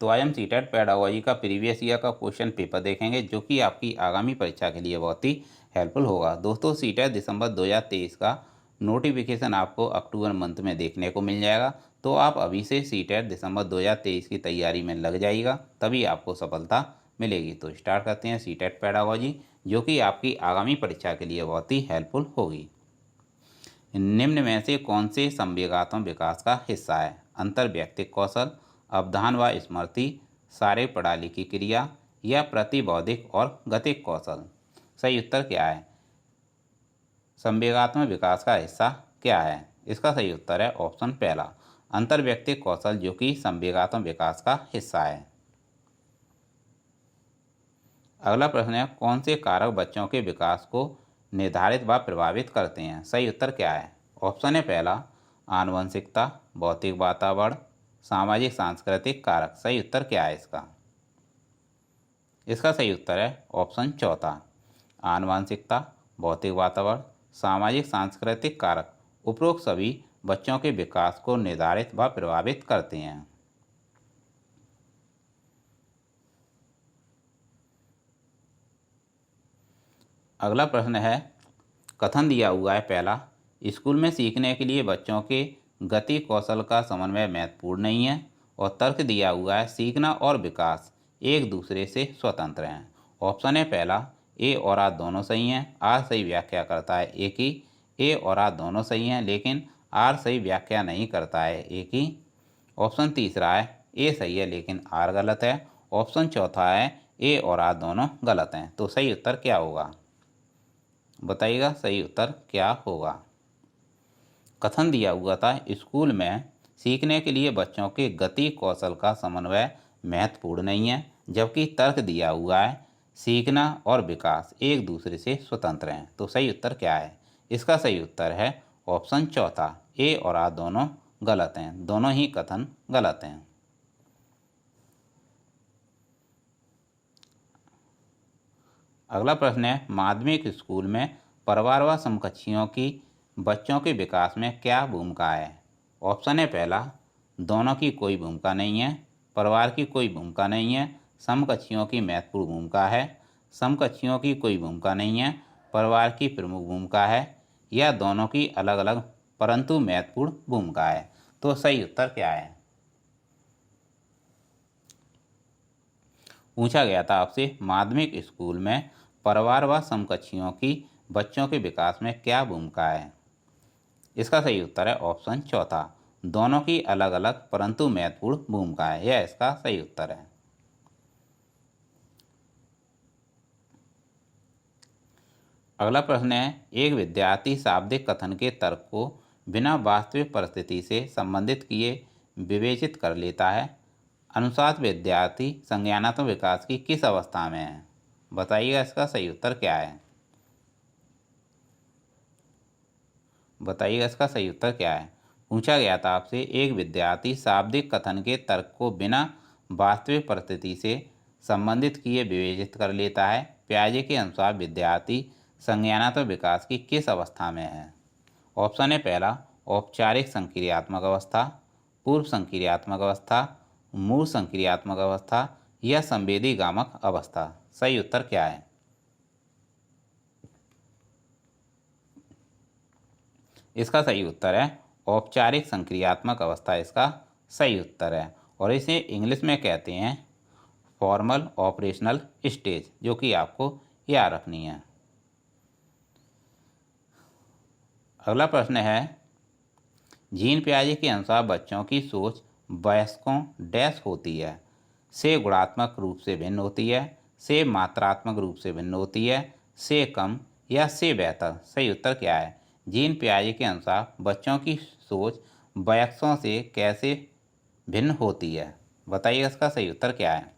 तो आज हम सीटेट पेडागोजी का प्रीवियस ईयर का क्वेश्चन पेपर देखेंगे जो कि आपकी आगामी परीक्षा के लिए बहुत ही हेल्पफुल होगा। दोस्तों सीटेट दिसंबर 2023 का नोटिफिकेशन आपको अक्टूबर मंथ में देखने को मिल जाएगा, तो आप अभी से सीटेट दिसंबर 2023 की तैयारी में लग जाइएगा, तभी आपको सफलता मिलेगी। तो स्टार्ट करते हैं सीटेट पेडागोजी जो कि आपकी आगामी परीक्षा के लिए बहुत ही हेल्पफुल होगी। निम्न में से कौन से संवेगात्मक विकास का हिस्सा है? अंतर्वैयक्तिक कौशल, अवधान व स्मृति, शारीरिक प्रणाली की क्रिया या प्रतिबौद्धिक और गतिक कौशल। सही उत्तर क्या है? संवेगात्मक विकास का हिस्सा क्या है? इसका सही उत्तर है ऑप्शन पहला, अंतर्वैयक्तिक कौशल, जो कि संवेगात्मक विकास का हिस्सा है। अगला प्रश्न है, कौन से कारक बच्चों के विकास को निर्धारित व प्रभावित करते हैं? सही उत्तर क्या है? ऑप्शन है पहला, आनुवंशिकता, भौतिक वातावरण, सामाजिक सांस्कृतिक कारक। सही उत्तर क्या है इसका? इसका सही उत्तर है ऑप्शन चौथा, आनुवंशिकता, भौतिक वातावरण, सामाजिक सांस्कृतिक कारक उपरोक्त सभी बच्चों के विकास को निर्धारित व प्रभावित करते हैं। अगला प्रश्न है, कथन दिया हुआ है पहला, स्कूल में सीखने के लिए बच्चों के गति कौशल का समन्वय महत्वपूर्ण नहीं है, और तर्क दिया हुआ है सीखना और विकास एक दूसरे से स्वतंत्र हैं। ऑप्शन है पहला, ए और आ दोनों सही हैं, आर सही व्याख्या करता है ए की। ए और आ दोनों सही हैं लेकिन आर सही व्याख्या नहीं करता है ए की। ऑप्शन तीसरा है, ए सही है लेकिन आर गलत है। ऑप्शन चौथा है, ए और आर दोनों गलत हैं। तो सही उत्तर क्या होगा? बताइएगा सही उत्तर क्या होगा। कथन दिया हुआ था, स्कूल में सीखने के लिए बच्चों के गति कौशल का समन्वय महत्वपूर्ण नहीं है, जबकि तर्क दिया हुआ है सीखना और विकास एक दूसरे से स्वतंत्र हैं। तो सही उत्तर क्या है? इसका सही उत्तर है ऑप्शन चौथा, ए और आ दोनों गलत हैं। दोनों ही कथन गलत हैं। अगला प्रश्न है, माध्यमिक स्कूल में परिवार व समकक्षियों की बच्चों के विकास में क्या भूमिका है? ऑप्शन है पहला, दोनों की कोई भूमिका नहीं है, परिवार की कोई भूमिका नहीं है, समकक्षियों की महत्वपूर्ण भूमिका है, समकक्षियों की कोई भूमिका नहीं है, परिवार की प्रमुख भूमिका है, या दोनों की अलग अलग परंतु महत्वपूर्ण भूमिका है। तो सही उत्तर क्या है? पूछा गया था आपसे, माध्यमिक स्कूल में परिवार व समकक्षियों की बच्चों के विकास में क्या भूमिका है? इसका सही उत्तर है ऑप्शन चौथा, दोनों की अलग अलग परंतु महत्वपूर्ण भूमिका है। यह इसका सही उत्तर है। अगला प्रश्न है, एक विद्यार्थी शाब्दिक कथन के तर्क को बिना वास्तविक परिस्थिति से संबंधित किए विवेचित कर लेता है। अनुसार विद्यार्थी संज्ञानात्मक विकास की किस अवस्था में है? बताइएगा इसका सही उत्तर क्या है? बताइएगा इसका सही उत्तर क्या है? पूछा गया था आपसे, एक विद्यार्थी शाब्दिक कथन के तर्क को बिना वास्तविक परिस्थिति से संबंधित किए विवेचित कर लेता है। पियाजे के अनुसार विद्यार्थी संज्ञानात्मक विकास की किस अवस्था में है? ऑप्शन है पहला, औपचारिक संक्रियात्मक अवस्था, पूर्व संक्रियात्मक अवस्था, मूल संक्रियात्मक अवस्था, या संवेदी गामक अवस्था। सही उत्तर क्या है? इसका सही उत्तर है औपचारिक संक्रियात्मक अवस्था। इसका सही उत्तर है, और इसे इंग्लिश में कहते हैं फॉर्मल ऑपरेशनल स्टेज, जो कि आपको याद रखनी है। अगला प्रश्न है, जीन पियाजे के अनुसार बच्चों की सोच वयस्कों डैश होती है? से गुणात्मक रूप से भिन्न होती है, से मात्रात्मक रूप से भिन्न होती है, से कम, या से बेहतर। सही उत्तर क्या है? जीन पियाजे के अनुसार बच्चों की सोच वयस्कों से कैसे भिन्न होती है? बताइए इसका सही उत्तर क्या है?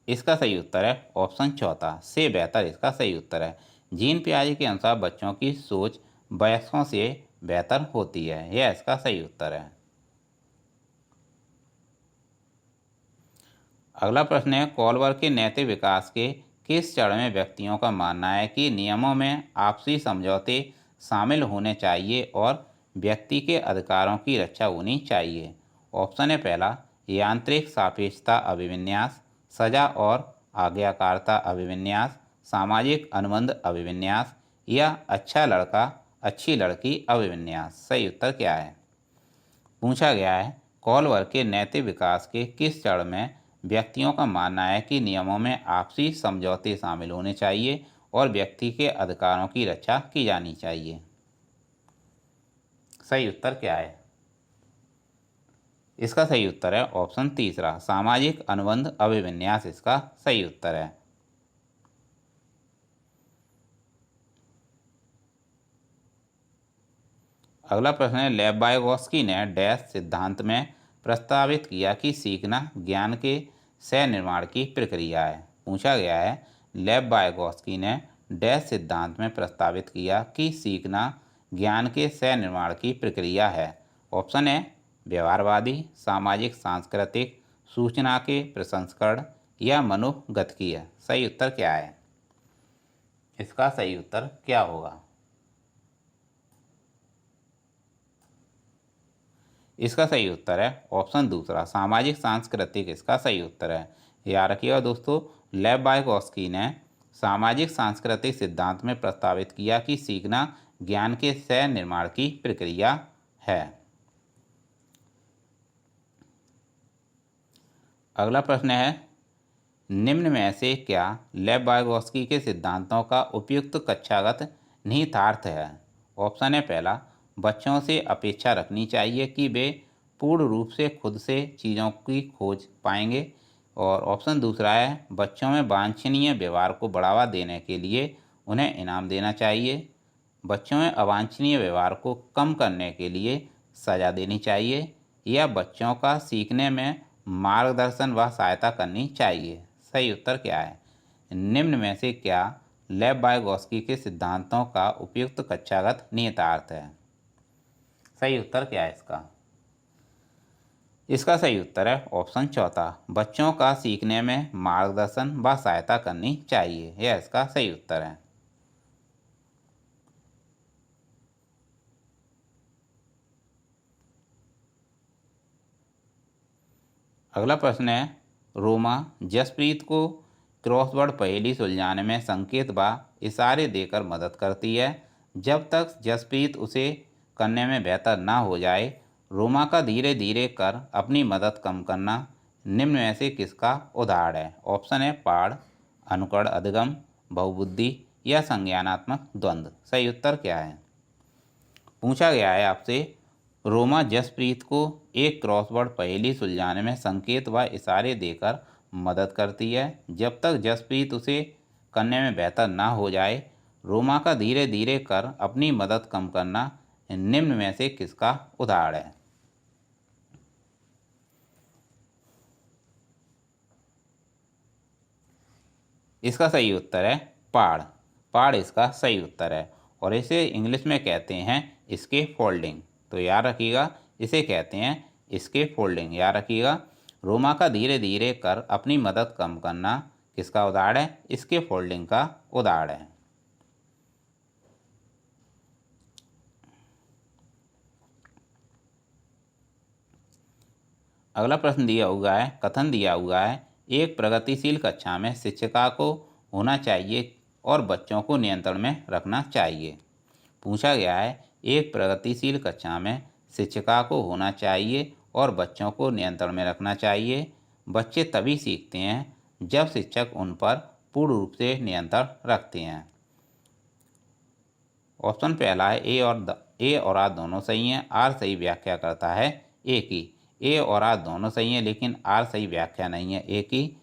इसका सही उत्तर है ऑप्शन चौथा, से बेहतर। इसका सही उत्तर है। जीन पियाजे के अनुसार बच्चों की सोच वयस्कों से बेहतर होती है। यह इसका सही उत्तर है। अगला प्रश्न है, कोलबर के नैतिक विकास के किस चरण में व्यक्तियों का मानना है कि नियमों में आपसी समझौते शामिल होने चाहिए और व्यक्ति के अधिकारों की रक्षा होनी चाहिए। ऑप्शन है पहला, यांत्रिक सापेक्षता अभिविन्यास, सजा और आज्ञाकारिता अभिविन्यास, सामाजिक अनुबंध अभिविन्यास या अच्छा लड़का अच्छी लड़की अभिविन्यास। सही उत्तर क्या है? पूछा गया है, कॉलवर के नैतिक विकास के किस चरण में व्यक्तियों का मानना है कि नियमों में आपसी समझौते शामिल होने चाहिए और व्यक्ति के अधिकारों की रक्षा की जानी चाहिए। सही उत्तर क्या है? इसका सही उत्तर है ऑप्शन तीसरा, सामाजिक अनुबंध अभिविन्यास इसका सही उत्तर है। अगला प्रश्न है, लेव-वाइगोत्स्की ने डैश सिद्धांत में प्रस्तावित किया कि सीखना ज्ञान के सह निर्माण की प्रक्रिया है। पूछा गया है, लेव-वाइगोत्स्की ने डैश सिद्धांत में प्रस्तावित किया कि सीखना ज्ञान के सह निर्माण की प्रक्रिया है। ऑप्शन है व्यवहारवादी, सामाजिक सांस्कृतिक, सूचना के प्रसंस्करण या मनोगतिकीय। सही उत्तर क्या है? इसका सही उत्तर क्या होगा? इसका सही उत्तर है ऑप्शन दूसरा, सामाजिक सांस्कृतिक इसका सही उत्तर है। याद रखिएगा दोस्तों, लेव-वाइगोत्स्की ने सामाजिक सांस्कृतिक सिद्धांत में प्रस्तावित किया कि सीखना ज्ञान के सह निर्माण की प्रक्रिया है। अगला प्रश्न है, निम्न में से क्या लेव-वाइगोत्स्की के सिद्धांतों का उपयुक्त कक्षागत निहितार्थ है? ऑप्शन है पहला, बच्चों से अपेक्षा रखनी चाहिए कि वे पूर्ण रूप से खुद से चीज़ों की खोज पाएंगे। और ऑप्शन दूसरा है, बच्चों में वांछनीय व्यवहार को बढ़ावा देने के लिए उन्हें इनाम देना चाहिए। बच्चों में अवांछनीय व्यवहार को कम करने के लिए सजा देनी चाहिए, या बच्चों का सीखने में मार्गदर्शन व सहायता करनी चाहिए। सही उत्तर क्या है? निम्न में से क्या लेव-वाइगोत्स्की के सिद्धांतों का उपयुक्त कक्षागत निहितार्थ है? सही उत्तर क्या है इसका? इसका सही उत्तर है ऑप्शन चौथा, बच्चों का सीखने में मार्गदर्शन व सहायता करनी चाहिए। यह इसका सही उत्तर है। अगला प्रश्न है, रोमा जसप्रीत को क्रॉसवर्ड पहेली सुलझाने में संकेत व इशारे देकर मदद करती है। जब तक जसप्रीत उसे करने में बेहतर ना हो जाए, रोमा का धीरे धीरे कर अपनी मदद कम करना निम्न में से किसका उदाहरण है? ऑप्शन है पाठ, अनुकरण अधिगम, बहुबुद्धि या संज्ञानात्मक द्वंद्व। सही उत्तर क्या है? पूछा गया है आपसे, रोमा जसप्रीत को एक क्रॉसवर्ड पहेली सुलझाने में संकेत व इशारे देकर मदद करती है। जब तक जसप्रीत उसे करने में बेहतर ना हो जाए, रोमा का धीरे धीरे कर अपनी मदद कम करना निम्न में से किसका उदाहरण है? इसका सही उत्तर है पाढ़। पाढ़ इसका सही उत्तर है और इसे इंग्लिश में कहते हैं इसके फोल्डिंग। तो याद रखिएगा, इसे कहते हैं इसके फोल्डिंग। याद रखिएगा, रोमा का धीरे धीरे कर अपनी मदद कम करना किसका उदाहरण है? इसके फोल्डिंग का उदाहरण है। अगला प्रश्न दिया हुआ है, कथन दिया हुआ है, एक प्रगतिशील कक्षा में शिक्षिका को होना चाहिए और बच्चों को नियंत्रण में रखना चाहिए। पूछा गया है, एक प्रगतिशील कक्षा में शिक्षिका को होना चाहिए और बच्चों को नियंत्रण में रखना चाहिए। बच्चे तभी सीखते हैं जब शिक्षक उन पर पूर्ण रूप से नियंत्रण रखते हैं। ऑप्शन पहला है ए और आर दोनों सही हैं। आर सही व्याख्या करता है ए की। ए और आर दोनों सही हैं लेकिन आर सही व्याख्या नहीं है ए की।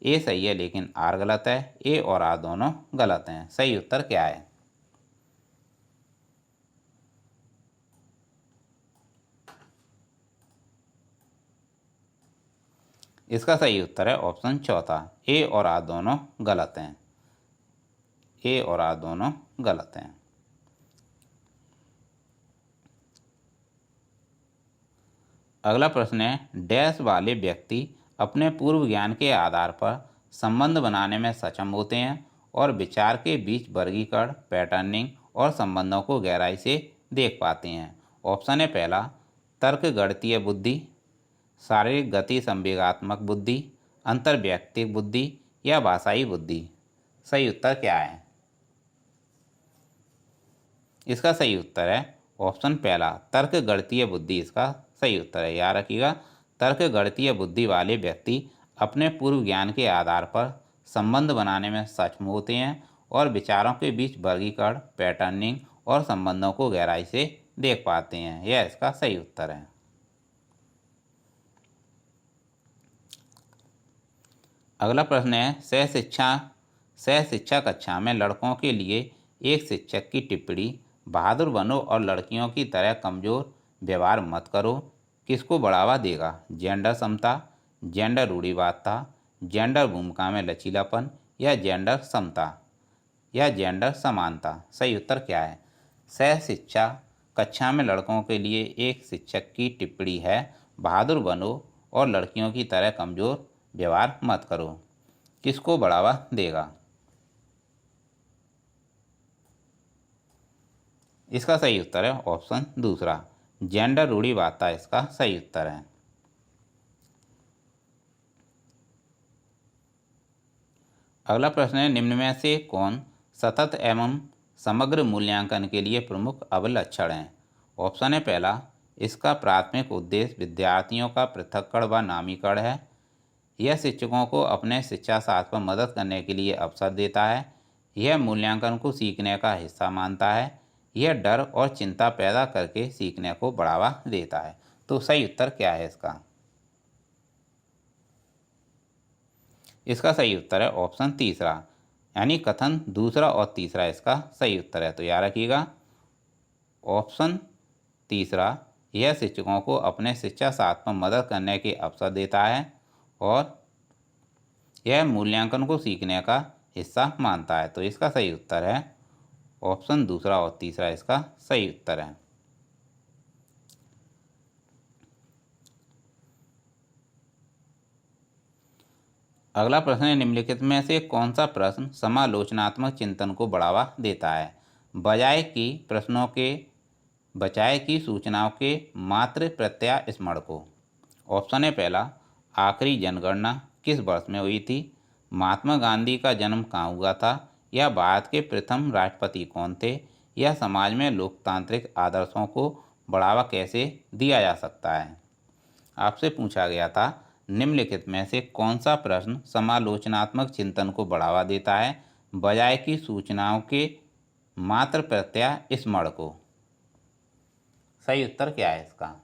ए सही है लेकिन आर गलत है। ए और आर दोनों गलत हैं। सही उत्तर क्या है? इसका सही उत्तर है ऑप्शन चौथा, ए और आर दोनों गलत हैं। ए और आर दोनों गलत हैं। अगला प्रश्न है, डैश वाले व्यक्ति अपने पूर्व ज्ञान के आधार पर संबंध बनाने में सक्षम होते हैं और विचार के बीच वर्गीकरण, पैटर्निंग और संबंधों को गहराई से देख पाते हैं। ऑप्शन है पहला तर्क गणितीय बुद्धि, शारीरिक गति संवेगात्मक बुद्धि, अंतर्वैयक्तिक बुद्धि या भाषाई बुद्धि। सही उत्तर क्या है? इसका सही उत्तर है ऑप्शन पहला तर्क गणितीय बुद्धि। इसका सही उत्तर है, याद रखिएगा। तर्क गणितीय बुद्धि वाले व्यक्ति अपने पूर्व ज्ञान के आधार पर संबंध बनाने में सक्षम होते हैं और विचारों के बीच वर्गीकरण, पैटर्निंग और संबंधों को गहराई से देख पाते हैं। यह इसका सही उत्तर है। अगला प्रश्न है सहशिक्षा कक्षा में लड़कों के लिए एक शिक्षक की टिप्पणी बहादुर बनो और लड़कियों की तरह कमजोर व्यवहार मत करो किसको बढ़ावा देगा? जेंडर समता, जेंडर रूढ़िवादिता, जेंडर भूमिका में लचीलापन या जेंडर समता या जेंडर समानता। सही उत्तर क्या है? सहशिक्षा कक्षा में लड़कों के लिए एक शिक्षक की टिप्पणी है बहादुर बनो और लड़कियों की तरह कमजोर व्यवहार मत करो किसको बढ़ावा देगा? इसका सही उत्तर है ऑप्शन दूसरा जेंडर रूढ़िवादिता। इसका सही उत्तर है। अगला प्रश्न है निम्न में से कौन सतत एवं समग्र मूल्यांकन के लिए प्रमुख अभिलक्षण है? ऑप्शन है पहला इसका प्राथमिक उद्देश्य विद्यार्थियों का पृथक्करण व नामीकरण है। यह शिक्षकों को अपने शिक्षा शास्त्र पर मदद करने के लिए अवसर देता है। यह मूल्यांकन को सीखने का हिस्सा मानता है। यह डर और चिंता पैदा करके सीखने को बढ़ावा देता है। तो सही उत्तर क्या है इसका? इसका सही उत्तर है ऑप्शन तीसरा, यानी कथन दूसरा और तीसरा इसका सही उत्तर है। तो याद रखिएगा ऑप्शन तीसरा, यह शिक्षकों को अपने शिक्षा शास्त्र पर मदद करने के अवसर देता है और यह मूल्यांकन को सीखने का हिस्सा मानता है। तो इसका सही उत्तर है ऑप्शन दूसरा और तीसरा इसका सही उत्तर है। अगला प्रश्न है निम्नलिखित में से कौन सा प्रश्न समालोचनात्मक चिंतन को बढ़ावा देता है? बजाय की सूचनाओं के मात्र प्रत्यास्मरण को। ऑप्शन है पहला आखिरी जनगणना किस वर्ष में हुई थी? महात्मा गांधी का जन्म कहाँ हुआ था? या भारत के प्रथम राष्ट्रपति कौन थे? या समाज में लोकतांत्रिक आदर्शों को बढ़ावा कैसे दिया जा सकता है? आपसे पूछा गया था निम्नलिखित में से कौन सा प्रश्न समालोचनात्मक चिंतन को बढ़ावा देता है बजाय की सूचनाओं के मात्र प्रत्यास्मरण को। सही उत्तर क्या है इसका?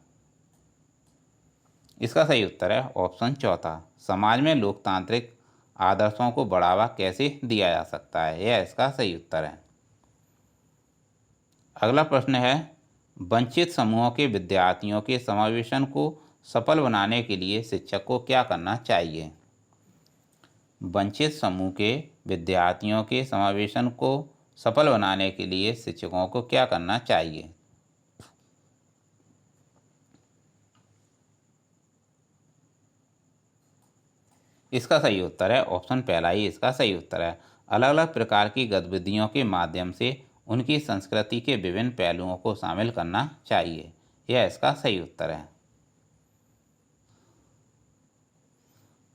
इसका सही उत्तर है ऑप्शन चौथा समाज में लोकतांत्रिक आदर्शों को बढ़ावा कैसे दिया जा सकता है। यह इसका सही उत्तर है। अगला प्रश्न है वंचित समूहों के विद्यार्थियों के समावेशन को सफल बनाने के लिए शिक्षक को क्या करना चाहिए? वंचित समूह के विद्यार्थियों के समावेशन को सफल बनाने के लिए शिक्षकों को क्या करना चाहिए? इसका सही उत्तर है ऑप्शन पहला ही इसका सही उत्तर है। अलग अलग प्रकार की गतिविधियों के माध्यम से उनकी संस्कृति के विभिन्न पहलुओं को शामिल करना चाहिए। यह इसका सही उत्तर है।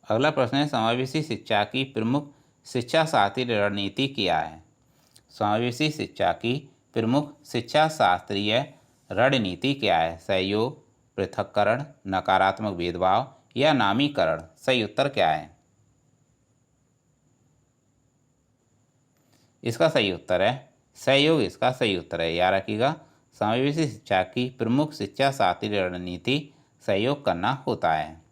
अगला प्रश्न है समावेशी शिक्षा की प्रमुख शिक्षा शास्त्रीय रणनीति क्या है? समावेशी शिक्षा की प्रमुख शिक्षा शास्त्रीय रणनीति क्या है? सहयोग, पृथक्करण, नकारात्मक भेदभाव या नामीकरण। सही उत्तर क्या है? इसका सही उत्तर है सहयोग। इसका सही उत्तर है, याद रखिएगा। समावेशी शिक्षा की प्रमुख शिक्षा शास्त्रीय रणनीति सहयोग करना होता है।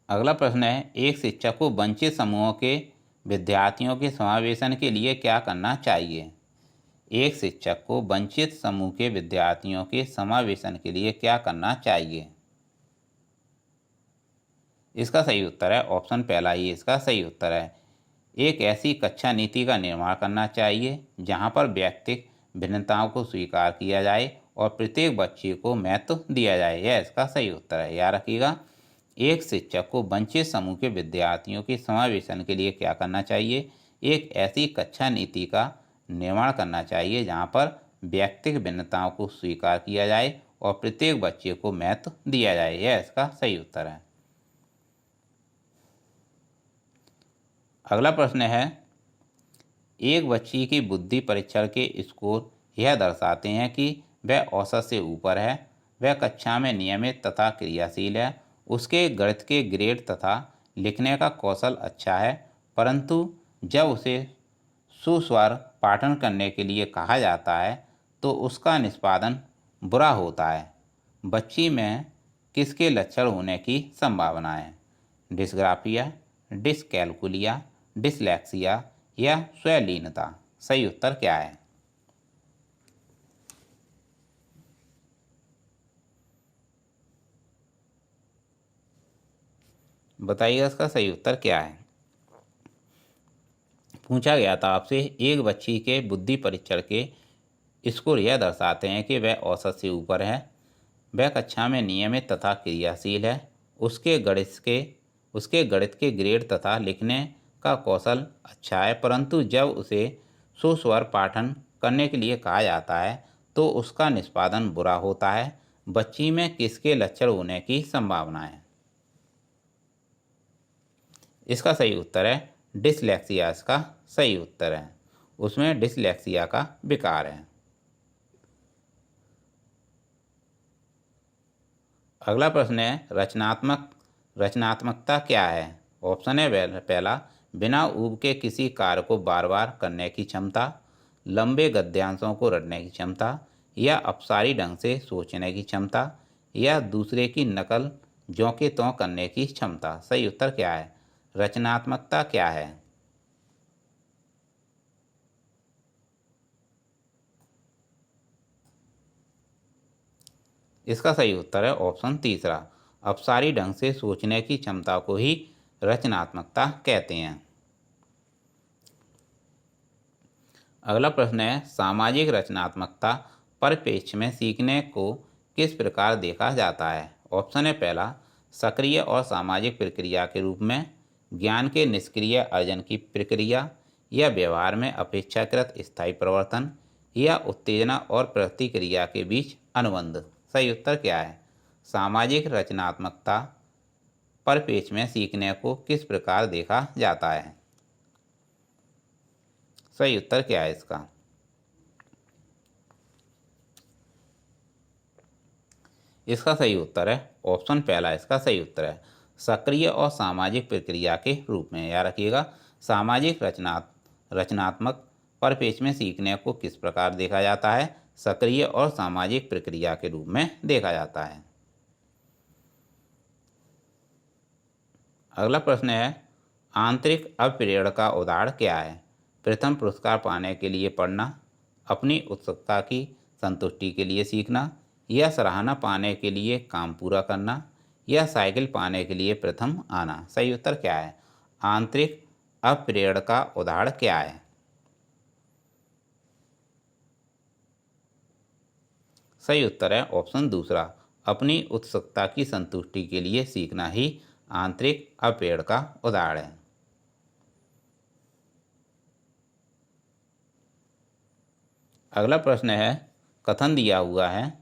अगला प्रश्न है एक शिक्षक को वंचित समूहों के विद्यार्थियों के समावेशन के लिए क्या करना चाहिए? एक शिक्षक को वंचित समूह के विद्यार्थियों के समावेशन के लिए क्या करना चाहिए? इसका सही उत्तर है ऑप्शन पहला ही इसका सही उत्तर है। एक ऐसी कक्षा नीति का निर्माण करना चाहिए जहां पर व्यक्तिगत भिन्नताओं को स्वीकार किया जाए और प्रत्येक बच्चे को महत्व दिया जाए। यह इसका सही उत्तर है, याद रखिएगा। एक शिक्षक को वंचित समूह के विद्यार्थियों के समावेशन के लिए क्या करना चाहिए? एक ऐसी कक्षा नीति का निर्माण करना चाहिए जहाँ पर व्यक्तिगत भिन्नताओं को स्वीकार किया जाए और प्रत्येक बच्चे को महत्व दिया जाए। यह इसका सही उत्तर है। अगला प्रश्न है, एक बच्ची की बुद्धि परीक्षण के स्कोर यह दर्शाते हैं कि वह औसत से ऊपर है, वह कक्षा में नियमित तथा क्रियाशील है, उसके गणित के ग्रेड तथा लिखने का कौशल अच्छा है, परंतु जब उसे सुस्वर पाठन करने के लिए कहा जाता है तो उसका निष्पादन बुरा होता है। बच्ची में किसके लक्षण होने की संभावना है? डिस्ग्राफिया, डिसकैल्कुलिया, डिसलेक्सिया या स्वलीनता? सही उत्तर क्या है? बताइएगा इसका सही उत्तर क्या है। पूछा गया था आपसे, एक बच्ची के बुद्धि परीक्षण के स्कोर यह दर्शाते हैं कि वह औसत से ऊपर है, वह कक्षा में नियमित तथा क्रियाशील है, उसके गणित के ग्रेड तथा लिखने का कौशल अच्छा है, परंतु जब उसे सुस्वर पाठन करने के लिए कहा जाता है तो उसका निष्पादन बुरा होता है। बच्ची में किसके लक्षण होने की संभावना है? इसका सही उत्तर है डिसलेक्सिया। इसका सही उत्तर है, उसमें डिसलेक्सिया का विकार है। अगला प्रश्न है, रचनात्मकता क्या है? ऑप्शन है पहला, बिना ऊब के किसी कार्य को बार बार करने की क्षमता, लंबे गद्यांशों को रटने की क्षमता, या अपसारी ढंग से सोचने की क्षमता, या दूसरे की नकल ज्यों के त्यों करने की क्षमता। सही उत्तर क्या है? रचनात्मकता क्या है? इसका सही उत्तर है ऑप्शन तीसरा, अपसारी ढंग से सोचने की क्षमता को ही रचनात्मकता कहते हैं। अगला प्रश्न है, सामाजिक रचनात्मकता परिप्रेक्ष्य में सीखने को किस प्रकार देखा जाता है? ऑप्शन है पहला, सक्रिय और सामाजिक प्रक्रिया के रूप में, ज्ञान के निष्क्रिय अर्जन की प्रक्रिया, या व्यवहार में अपेक्षाकृत स्थायी परिवर्तन, या उत्तेजना और प्रतिक्रिया के बीच अनुबंध। सही उत्तर क्या है? सामाजिक रचनात्मकता परिप्रेक्ष्य में सीखने को किस प्रकार देखा जाता है? सही उत्तर क्या है इसका? इसका सही उत्तर है ऑप्शन पहला। इसका सही उत्तर है सक्रिय और सामाजिक प्रक्रिया के रूप में। याद रखिएगा, सामाजिक रचनात्मक परिप्रेक्ष्य में सीखने को किस प्रकार देखा जाता है? सक्रिय और सामाजिक प्रक्रिया के रूप में देखा जाता है। अगला प्रश्न है, आंतरिक अप्रेरणा का उदाहरण क्या है? प्रथम पुरस्कार पाने के लिए पढ़ना, अपनी उत्सुकता की संतुष्टि के लिए सीखना, या सराहना पाने के लिए काम पूरा करना, या साइकिल पाने के लिए प्रथम आना। सही उत्तर क्या है? आंतरिक अप्रेरणा का उदाहरण क्या है? सही उत्तर है ऑप्शन दूसरा, अपनी उत्सुकता की संतुष्टि के लिए सीखना ही आंतरिक अप्रेरणा का उदाहरण है। अगला प्रश्न है, कथन दिया हुआ है,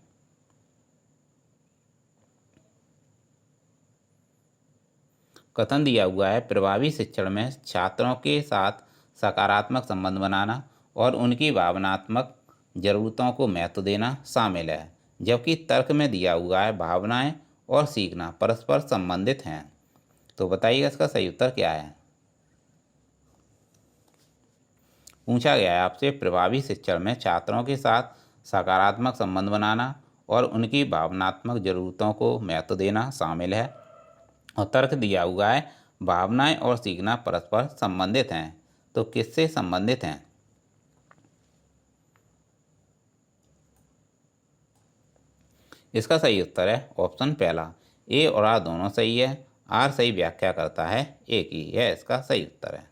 प्रभावी शिक्षण में छात्रों के साथ सकारात्मक संबंध बनाना और उनकी भावनात्मक जरूरतों को महत्व देना शामिल है, जबकि तर्क में दिया हुआ है भावनाएं और सीखना परस्पर संबंधित हैं। तो बताइएगा इसका सही उत्तर क्या है? पूछा गया है आपसे, प्रभावी शिक्षण में छात्रों के साथ सकारात्मक संबंध बनाना और उनकी भावनात्मक जरूरतों को महत्व देना शामिल है, और तर्क दिया हुआ है भावनाएं और सीखना परस्पर संबंधित हैं। तो किससे संबंधित हैं? इसका सही उत्तर है ऑप्शन पहला, ए और आर दोनों सही है, आर सही व्याख्या करता है ए की। यह इसका सही उत्तर है।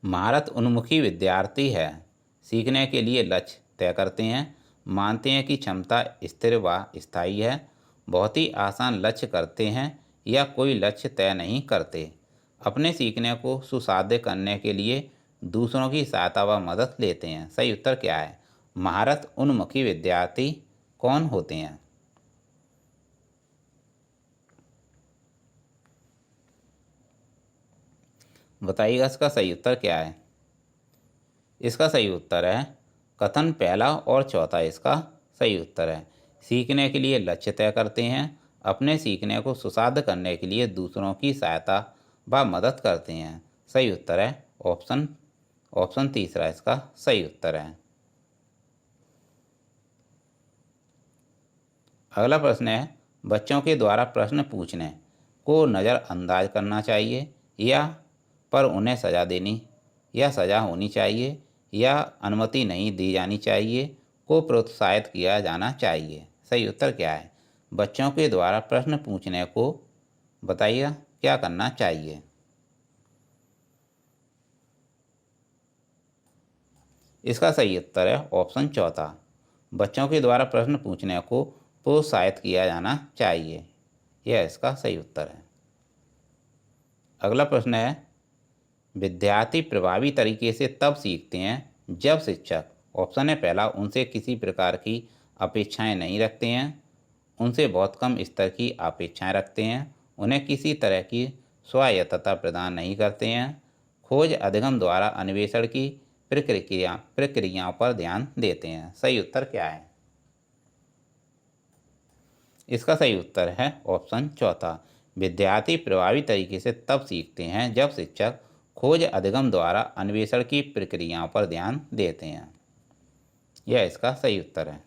महारत उन्मुखी विद्यार्थी है, सीखने के लिए लक्ष्य तय करते हैं, मानते हैं कि क्षमता स्थिर व स्थायी है, बहुत ही आसान लक्ष्य करते हैं, या कोई लक्ष्य तय नहीं करते। अपने सीखने को सुसाध्य करने के लिए दूसरों की सहायता व मदद लेते हैं। सही उत्तर क्या है? महारत उन्मुखी विद्यार्थी कौन होते हैं? बताइएगा इसका सही उत्तर क्या है। इसका सही उत्तर है कथन पहला और चौथा इसका सही उत्तर है। सीखने के लिए लक्ष्य तय करते हैं, अपने सीखने को सुसाध्य करने के लिए दूसरों की सहायता व मदद करते हैं। सही उत्तर है ऑप्शन ऑप्शन तीसरा इसका सही उत्तर है। अगला प्रश्न है बच्चों के द्वारा प्रश्न पूछने को नज़रअंदाज करना चाहिए या पर उन्हें सज़ा देनी या सज़ा होनी चाहिए या अनुमति नहीं दी जानी चाहिए को प्रोत्साहित किया जाना चाहिए। सही उत्तर क्या है? बच्चों के द्वारा प्रश्न पूछने को बताइए क्या करना चाहिए। इसका सही उत्तर है ऑप्शन चौथा, बच्चों के द्वारा प्रश्न पूछने को प्रोत्साहित किया जाना चाहिए। यह इसका सही उत्तर है। अगला प्रश्न है विद्यार्थी प्रभावी तरीके से तब सीखते हैं जब शिक्षक, ऑप्शन है पहला, उनसे किसी प्रकार की अपेक्षाएं नहीं रखते हैं, उनसे बहुत कम स्तर की अपेक्षाएं रखते हैं, उन्हें किसी तरह की स्वायत्तता प्रदान नहीं करते हैं, खोज अधिगम द्वारा अन्वेषण की प्रक्रियाओं पर ध्यान देते हैं। सही उत्तर क्या है? इसका सही उत्तर है ऑप्शन चौथा, विद्यार्थी प्रभावी तरीके से तब सीखते हैं जब शिक्षक खोज अधिगम द्वारा अन्वेषण की प्रक्रियाओं पर ध्यान देते हैं। यह इसका सही उत्तर है।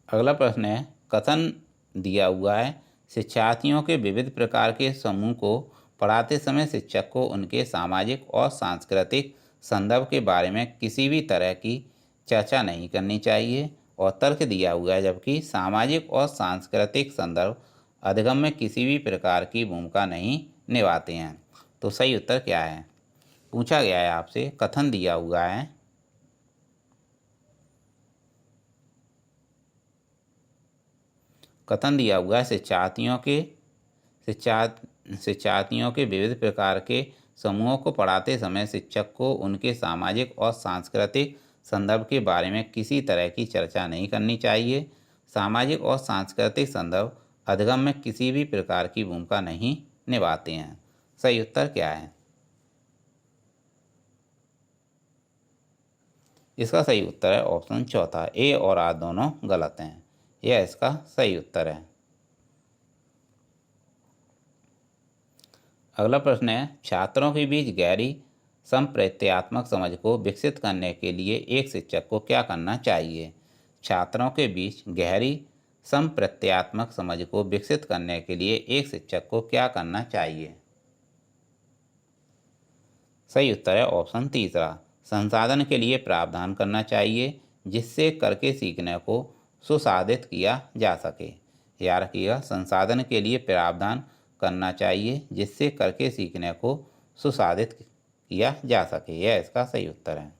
अगला प्रश्न है कथन दिया हुआ है शिक्षार्थियों के विविध प्रकार के समूह को पढ़ाते समय शिक्षक को उनके सामाजिक और सांस्कृतिक संदर्भ के बारे में किसी भी तरह की चर्चा नहीं करनी चाहिए, और तर्क दिया हुआ है जबकि सामाजिक और सांस्कृतिक संदर्भ अधिगम में किसी भी प्रकार की भूमिका नहीं निभाते हैं। तो सही उत्तर क्या है? पूछा गया है आपसे, कथन दिया हुआ है शिक्षार्थियों के विविध प्रकार के समूहों को पढ़ाते समय शिक्षक को उनके सामाजिक और सांस्कृतिक संदर्भ के बारे में किसी तरह की चर्चा नहीं करनी चाहिए। सामाजिक और सांस्कृतिक संदर्भ अधिगम में किसी भी प्रकार की भूमिका नहीं निभाते हैं। सही उत्तर क्या है? इसका सही उत्तर है ऑप्शन चौथा, ए और आर दोनों गलत हैं। यह इसका सही उत्तर है। अगला प्रश्न है छात्रों के बीच गहरी संप्रत्यात्मक समझ को विकसित करने के लिए एक शिक्षक को क्या करना चाहिए? छात्रों के बीच गहरी संप्रत्यात्मक समझ को विकसित करने के लिए एक शिक्षक को क्या करना चाहिए? सही उत्तर है ऑप्शन तीसरा, संसाधन के लिए प्रावधान करना चाहिए जिससे करके सीखने को सुसाधित किया जा सके। याद रखिएगा, संसाधन के लिए प्रावधान करना चाहिए जिससे करके सीखने को सुसाधित किया जा सके। यह इसका सही उत्तर है।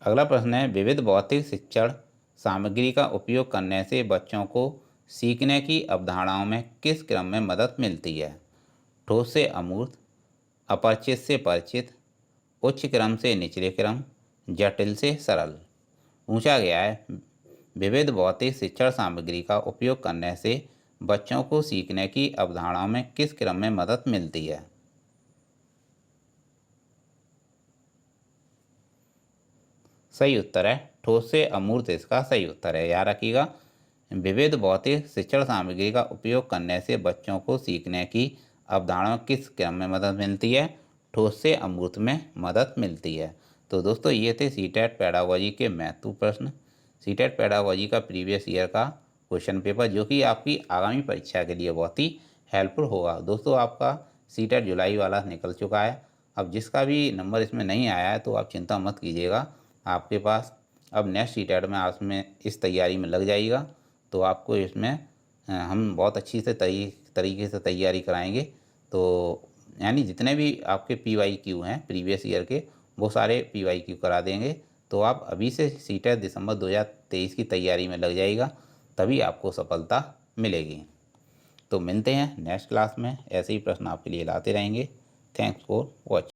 अगला प्रश्न है विविध भौतिक शिक्षण सामग्री का उपयोग करने से बच्चों को सीखने की अवधारणाओं में किस क्रम में मदद मिलती है? ठोस से अमूर्त, अपरिचित से परिचित, उच्च क्रम से निचले क्रम, जटिल से सरल। पूछा गया है विविध भौतिक शिक्षण सामग्री का उपयोग करने से बच्चों को सीखने की अवधारणाओं में किस क्रम में मदद मिलती है? सही उत्तर है ठोस से अमूर्त इसका सही उत्तर है। याद रखिएगा, विविध भौतिक शिक्षण सामग्री का उपयोग करने से बच्चों को सीखने की अवधारणाओं किस क्रम में मदद मिलती है? ठोस से अमूर्त में मदद मिलती है। तो दोस्तों ये थे सीटेट पेडागोजी के महत्वपूर्ण प्रश्न, सीटेट पेडागोजी का प्रीवियस ईयर का क्वेश्चन पेपर जो कि आपकी आगामी परीक्षा के लिए बहुत ही हेल्पफुल होगा। दोस्तों, आपका सीटेट जुलाई वाला निकल चुका है। अब जिसका भी नंबर इसमें नहीं आया है तो आप चिंता मत कीजिएगा, आपके पास अब नेक्स्ट सीटेट में आप में इस तैयारी में लग जाइएगा तो आपको इसमें हम बहुत अच्छी से तरीके से तैयारी कराएंगे। तो यानी जितने भी आपके PYQ हैं प्रीवियस ईयर के, वो सारे PYQ करा देंगे। तो आप अभी से सीटेट दिसंबर 2023 की तैयारी में लग जाइएगा, तभी आपको सफलता मिलेगी। तो मिलते हैं नेक्स्ट क्लास में, ऐसे ही प्रश्न आपके लिए लाते रहेंगे। Thanks for watching.